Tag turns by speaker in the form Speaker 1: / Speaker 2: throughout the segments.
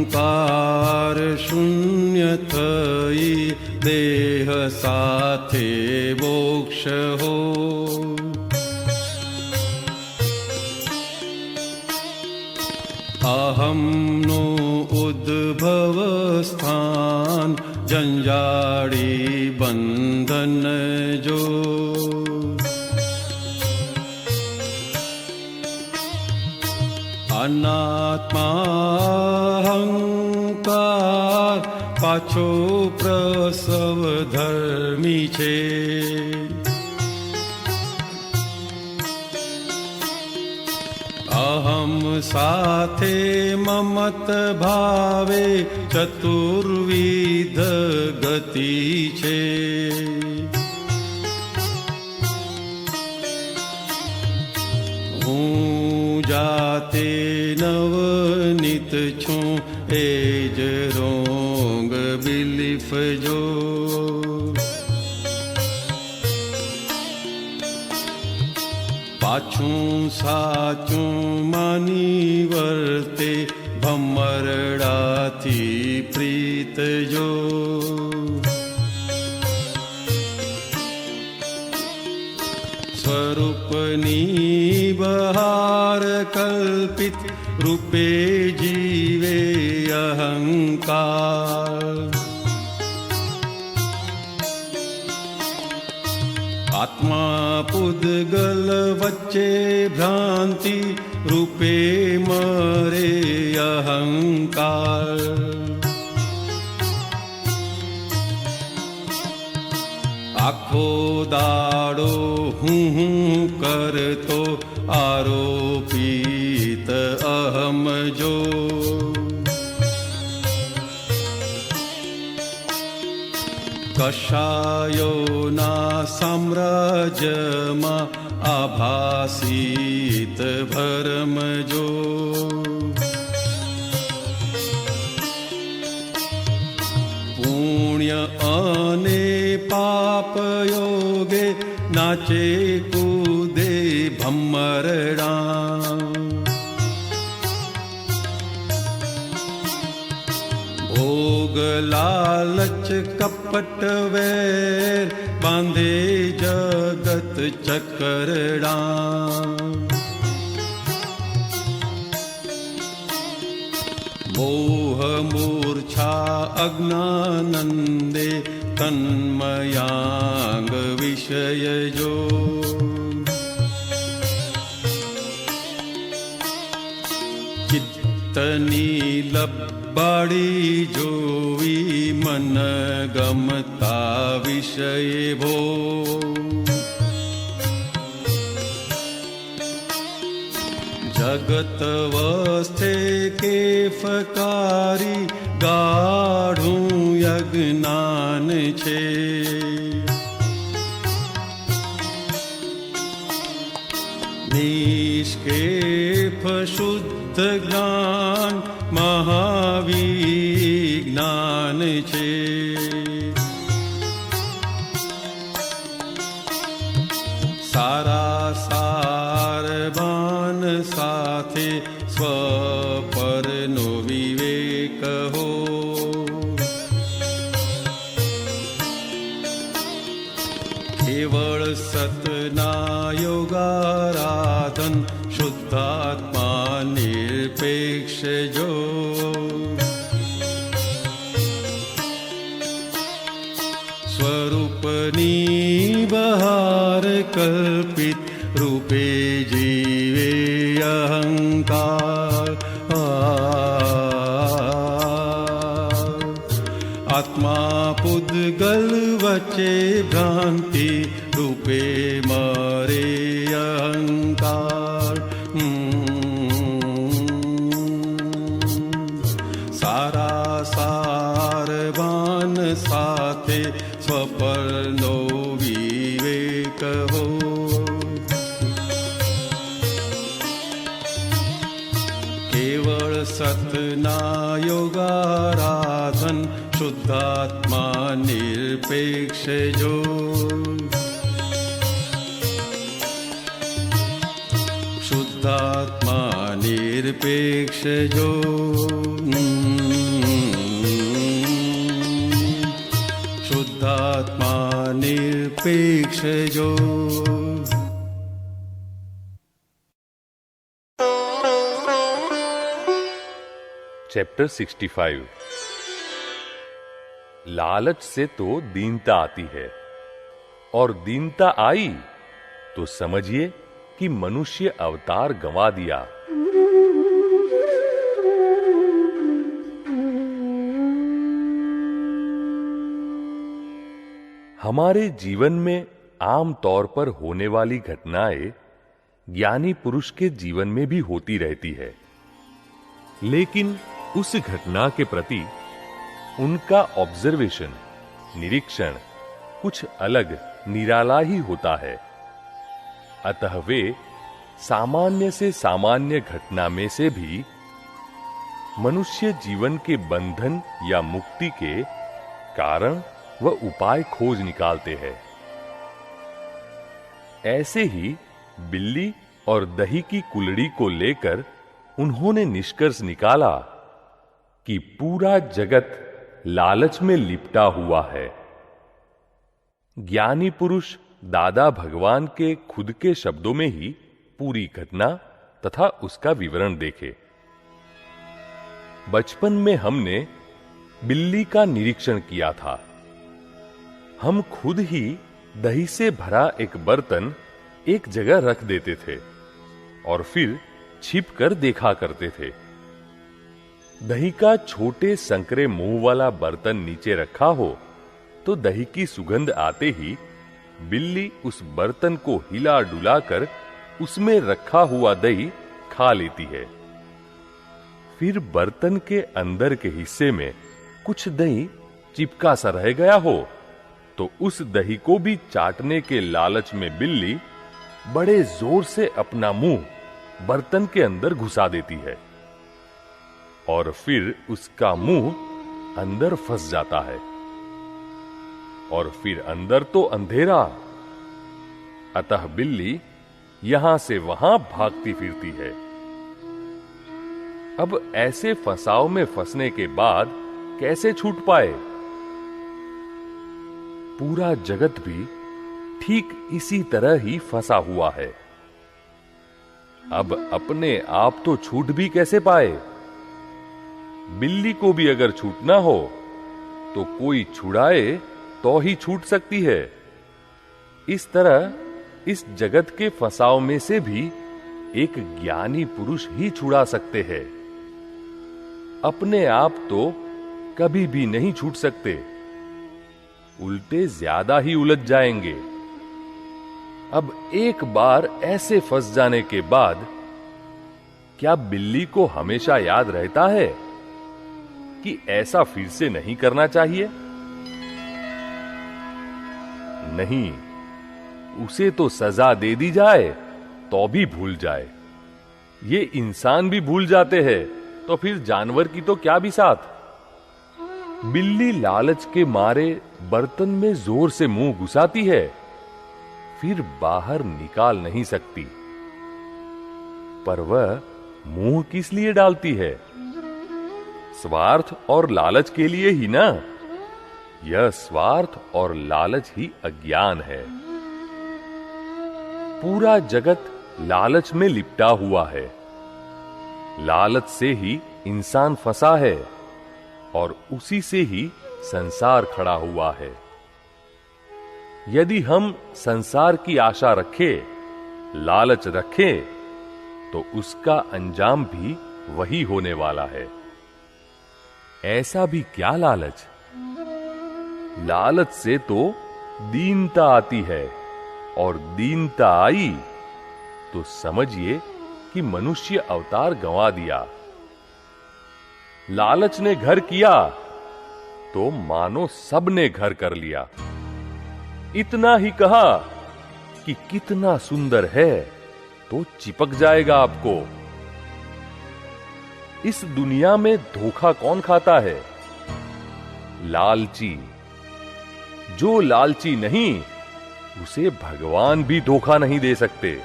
Speaker 1: અહંકાર શૂન્ય થઈ દેહ સાથે મોક્ષ હો. અહમનો ઉદ્ભવ સ્થાન જંજાળી બંધન જો. અનાત્માહંકાર પાછો પ્રસવ ધર્મી છે. અહમ સાથે મમત ભાવે ચતુર્વિધ ગતિ છે. હું જાતે નવનીત છું એ જ રોંગ બિલીફ જો. પાછું સાચું માની વર્તે ભમરડાથી પ્રીત જો. સ્વરૂપની બહાર કલ્પિત રૂપે જીવે અહંકાર. આત્મા પૂદગલ વચ્ચે ભ્રાંતિ રૂપે મરે અહંકાર. આખો દાડો હું કરતો આરોપિત અહમ જો. કશાયોના સામ્રાજ્યમાં આભાસિત ભરમ જો. પુણ્ય અને પાપ યોગે નાચે કૂદે ભમરડા. ભોગ લાલચ કપટ વેર બાંધે જગત ચકરડા. મોહ મૂર્છા અજ્ઞાનંદે તન્મયાંગ વિષય જો. ચિત્તની લબાડી જોવી મન ગમતા વિષય ભો. જગત વસ્થે કેફકારી ગાઢું યજ્ઞાન છે. નિષ્કેફ શુદ્ધ જ્ઞાન મહાવિજ્ઞાન છે. સારા સારવાન સાથે સ્વપરનો વિવેક હો. કેવળ સતના યોગારાધન શુદ્ધાત્મા નિરપેક્ષ જો. સ્વરૂપની બહાર કલ્પિત રૂપે જીવે અહંકાર. આત્મા પૂદગલ વચ્ચે ભ્રાંતિ રૂપે મરે અહંકાર. સારા સારવાન સાથે સ્વપરનો વિવેક હો. કેવળ સતના યોગારાધન શુદ્ધાત્મા નિરપેક્ષ જો. શુદ્ધાત્મા નિરપેક્ષ જો. निरपेक्षजो।
Speaker 2: चैप्टर 65। लालच से तो दीनता आती है, और दीनता आई तो समझिए कि मनुष्य अवतार गंवा दिया। हमारे जीवन में आम तौर पर होने वाली घटनाएं ज्ञानी पुरुष के जीवन में भी होती रहती है, लेकिन उस घटना के प्रति उनका ऑब्जर्वेशन, निरीक्षण कुछ अलग, निराला ही होता है। अतः वे सामान्य से सामान्य घटना में से भी मनुष्य जीवन के बंधन या मुक्ति के कारण व उपाय खोज निकालते हैं। ऐसे ही बिल्ली और दही की कुल्हड़ी को लेकर उन्होंने निष्कर्ष निकाला कि पूरा जगत लालच में लिपटा हुआ है। ज्ञानी पुरुष दादा भगवान के खुद के शब्दों में ही पूरी घटना तथा उसका विवरण देखे। बचपन में हमने बिल्ली का निरीक्षण किया था। हम खुद ही दही से भरा एक बर्तन एक जगह रख देते थे और फिर छिपकर देखा करते थे। दही का छोटे संकरे मुंह वाला बर्तन नीचे रखा हो तो दही की सुगंध आते ही बिल्ली उस बर्तन को हिला डुलाकर उसमें रखा हुआ दही खा लेती है। फिर बर्तन के अंदर के हिस्से में कुछ दही चिपका सा रह गया हो तो उस दही को भी चाटने के लालच में बिल्ली बड़े जोर से अपना मुंह बर्तन के अंदर घुसा देती है और फिर उसका मुंह अंदर फंस जाता है और फिर अंदर तो अंधेरा। अतः बिल्ली यहां से वहां भागती फिरती है। अब ऐसे फंसाव में फंसने के बाद कैसे छूट पाए? पूरा जगत भी ठीक इसी तरह ही फंसा हुआ है। अब अपने आप तो छूट भी कैसे पाए? बिल्ली को भी अगर छूटना हो तो कोई छुड़ाए तो ही छूट सकती है। इस तरह इस जगत के फंसाव में से भी एक ज्ञानी पुरुष ही छुड़ा सकते हैं। अपने आप तो कभी भी नहीं छूट सकते, उल्टे ज्यादा ही उलझ जाएंगे। अब एक बार ऐसे फंस जाने के बाद क्या बिल्ली को हमेशा याद रहता है कि ऐसा फिर से नहीं करना चाहिए? नहीं, उसे तो सजा दे दी जाए तो भी भूल जाए। ये इंसान भी भूल जाते हैं तो फिर जानवर की तो क्या बिसात। बिल्ली लालच के मारे बर्तन में जोर से मुंह घुसाती है, फिर बाहर निकाल नहीं सकती। पर वह मुंह किस लिए डालती है? स्वार्थ और लालच के लिए ही ना। यह स्वार्थ और लालच ही अज्ञान है। पूरा जगत लालच में लिपटा हुआ है। लालच से ही इंसान फंसा है और उसी से ही संसार खड़ा हुआ है। यदि हम संसार की आशा रखें, लालच रखें, तो उसका अंजाम भी वही होने वाला है। ऐसा भी क्या लालच? लालच से तो दीनता आती है और दीनता आई तो समझिए कि मनुष्य अवतार गंवा दिया। लालच ने घर किया तो मानो सबने घर कर लिया। इतना ही कहा कि कितना सुंदर है तो चिपक जाएगा आपको। इस दुनिया में धोखा कौन खाता है? लालची। जो लालची नहीं, उसे भगवान भी धोखा नहीं दे सकते।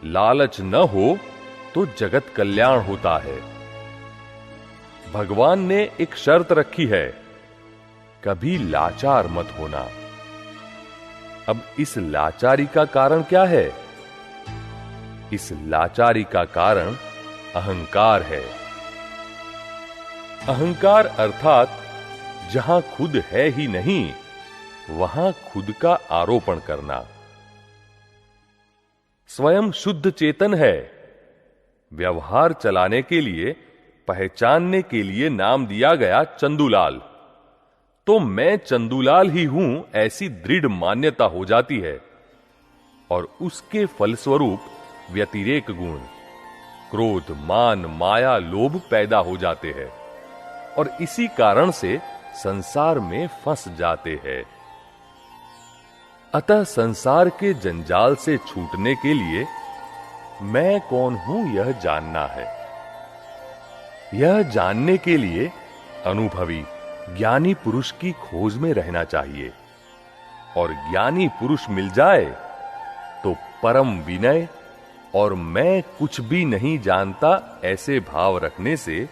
Speaker 2: लालच न हो तो जगत कल्याण होता है। भगवान ने एक शर्त रखी है, कभी लाचार मत होना। अब इस लाचारी का कारण क्या है? इस लाचारी का कारण अहंकार है। अहंकार अर्थात जहां खुद है ही नहीं, वहां खुद का आरोपण करना। स्वयं शुद्ध चेतन है। व्यवहार चलाने के लिए, पहचानने के लिए नाम दिया गया चंदूलाल। तो मैं चंदूलाल ही हूं, ऐसी दृढ़ मान्यता हो जाती है और उसके फलस्वरूप व्यतिरेक गुण, क्रोध, मान, माया, लोभ पैदा हो जाते हैं और इसी कारण से संसार में फंस जाते हैं। अतः संसार के जंजाल से छूटने के लिए मैं कौन हूं यह जानना है। यह जानने के लिए अनुभवी ज्ञानी पुरुष की खोज में रहना चाहिए और ज्ञानी पुरुष मिल जाए तो परम विनय और मैं कुछ भी नहीं जानता ऐसे भाव रखने से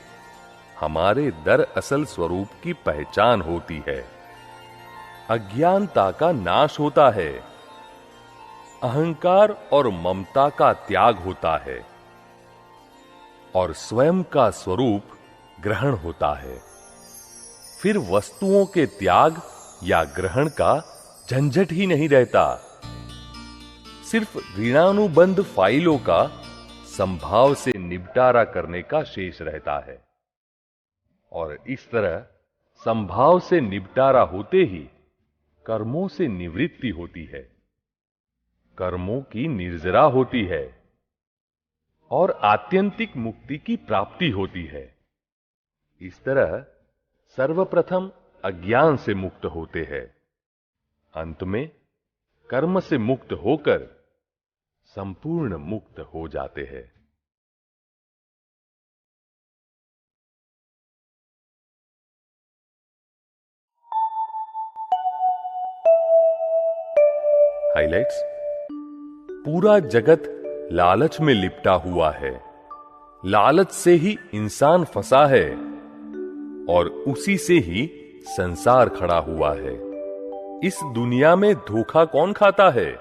Speaker 2: हमारे दरअसल स्वरूप की पहचान होती है। अज्ञानता का नाश होता है, अहंकार और ममता का त्याग होता है और स्वयं का स्वरूप ग्रहण होता है। फिर वस्तुओं के त्याग या ग्रहण का झंझट ही नहीं रहता। सिर्फ ऋणानुबंध फाइलों का संभाव से निपटारा करने का शेष रहता है और इस तरह संभाव से निपटारा होते ही कर्मों से निवृत्ति होती है, कर्मों की निर्जरा होती है और आत्यंतिक मुक्ति की प्राप्ति होती है। इस तरह सर्वप्रथम अज्ञान से मुक्त होते हैं, अंत में कर्म से मुक्त होकर संपूर्ण मुक्त हो जाते हैं। हाइलाइट्स। पूरा जगत लालच में लिपटा हुआ है। लालच से ही इंसान फंसा है और उसी से ही संसार खड़ा हुआ है। इस दुनिया में धोखा कौन खाता है?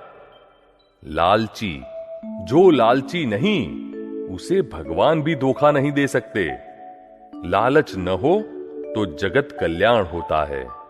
Speaker 2: लालची। जो लालची नहीं, उसे भगवान भी धोखा नहीं दे सकते। लालच न हो तो जगत कल्याण होता है।